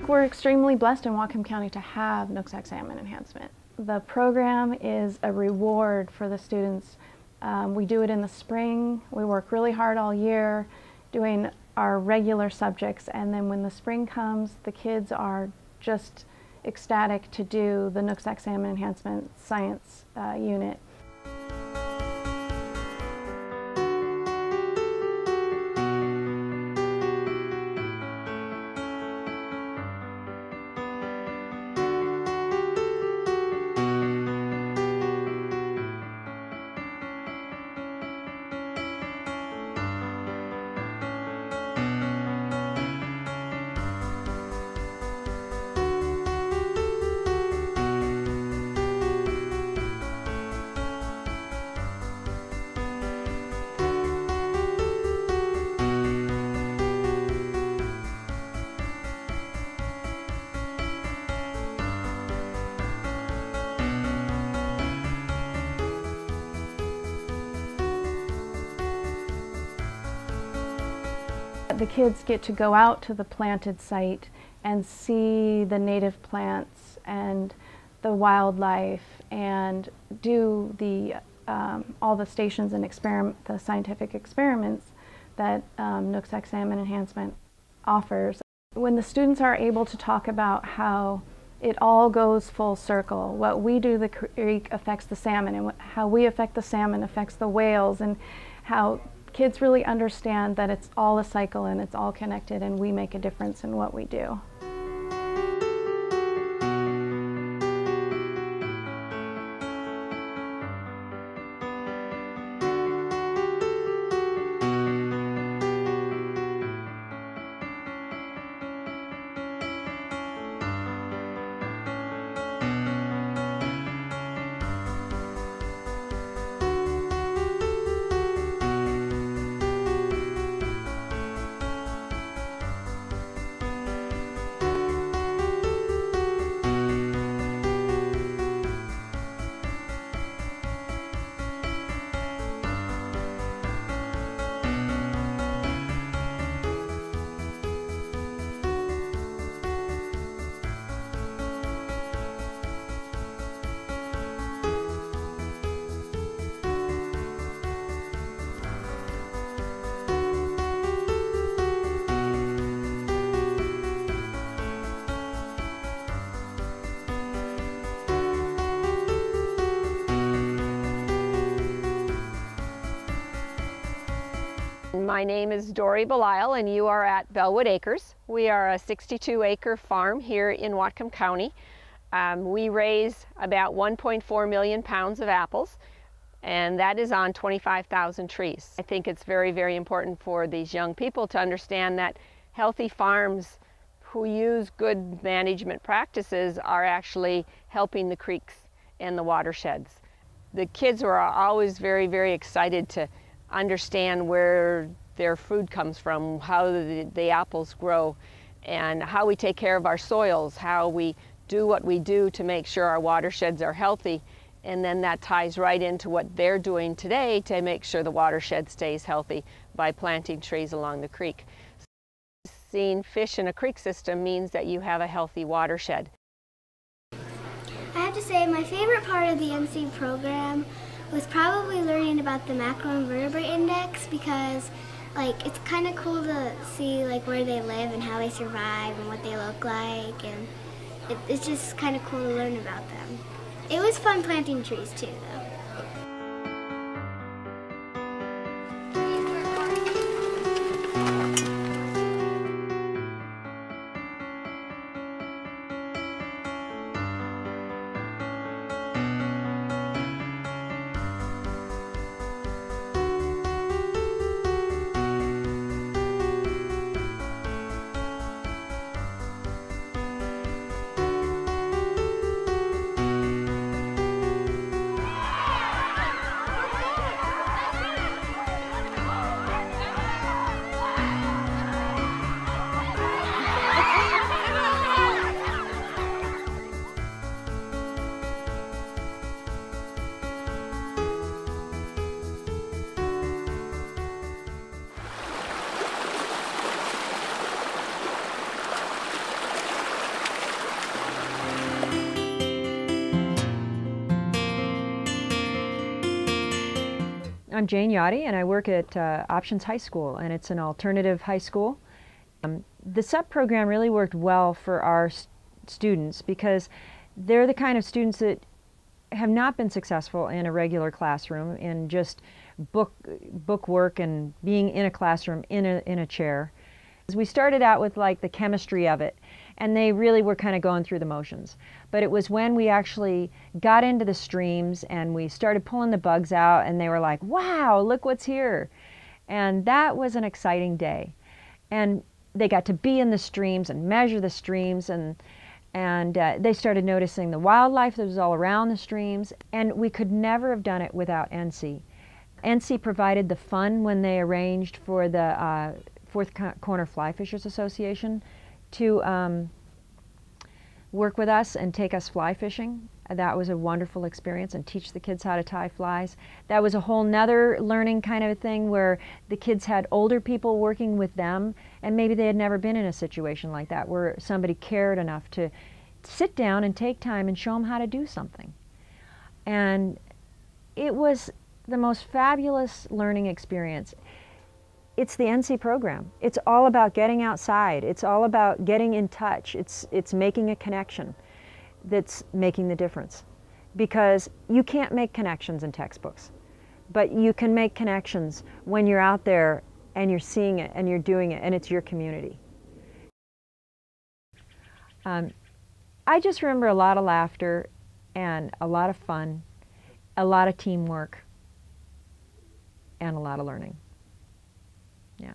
think we're extremely blessed in Whatcom County to have Nooksack Salmon Enhancement. The program is a reward for the students. We do it in the spring. We work really hard all year doing our regular subjects, and then when the spring comes, the kids are just ecstatic to do the Nooksack Salmon Enhancement Science unit. The kids get to go out to the planted site and see the native plants and the wildlife and do the all the stations and the scientific experiments that Nooksack Salmon Enhancement offers. When the students are able to talk about how it all goes full circle, what we do to the creek affects the salmon, and how we affect the salmon affects the whales, and how kids really understand that it's all a cycle and it's all connected, and we make a difference in what we do. My name is Dory Belisle, and you are at Bellwood Acres. We are a 62-acre farm here in Whatcom County. We raise about 1.4 million pounds of apples, and that is on 25,000 trees. I think it's very, very important for these young people to understand that healthy farms who use good management practices are actually helping the creeks and the watersheds. The kids are always very, very excited to understand where their food comes from, how the apples grow, and how we take care of our soils, how we do what we do to make sure our watersheds are healthy, and then that ties right into what they're doing today to make sure the watershed stays healthy by planting trees along the creek. Seeing fish in a creek system means that you have a healthy watershed. I have to say my favorite part of the NSEA program was probably learning about the macroinvertebrate index, because it's kind of cool to see where they live and how they survive and what they look like, and it's just kind of cool to learn about them. It was fun planting trees too, though. I'm Jane Yachty, and I work at Options High School, and it's an alternative high school. The SUP program really worked well for our students because they're the kind of students that have not been successful in a regular classroom, in just book work and being in a classroom in a chair. We started out with like the chemistry of it, and they really were kind of going through the motions. But it was when we actually got into the streams and we started pulling the bugs out, and they were like, wow, look what's here. And that was an exciting day. And they got to be in the streams and measure the streams, and they started noticing the wildlife that was all around the streams. And we could never have done it without NSEA. NSEA provided the fund when they arranged for the Fourth Corner Fly Fishers Association to work with us and take us fly fishing. That was a wonderful experience, and teach the kids how to tie flies. That was a whole nother learning kind of thing where the kids had older people working with them, and maybe they had never been in a situation like that where somebody cared enough to sit down and take time and show them how to do something. And it was the most fabulous learning experience. It's the NSEA program. It's all about getting outside. It's all about getting in touch. It's making a connection that's making the difference. Because you can't make connections in textbooks, but you can make connections when you're out there and you're seeing it and you're doing it and it's your community. I just remember a lot of laughter and a lot of fun, a lot of teamwork, and a lot of learning. Yeah.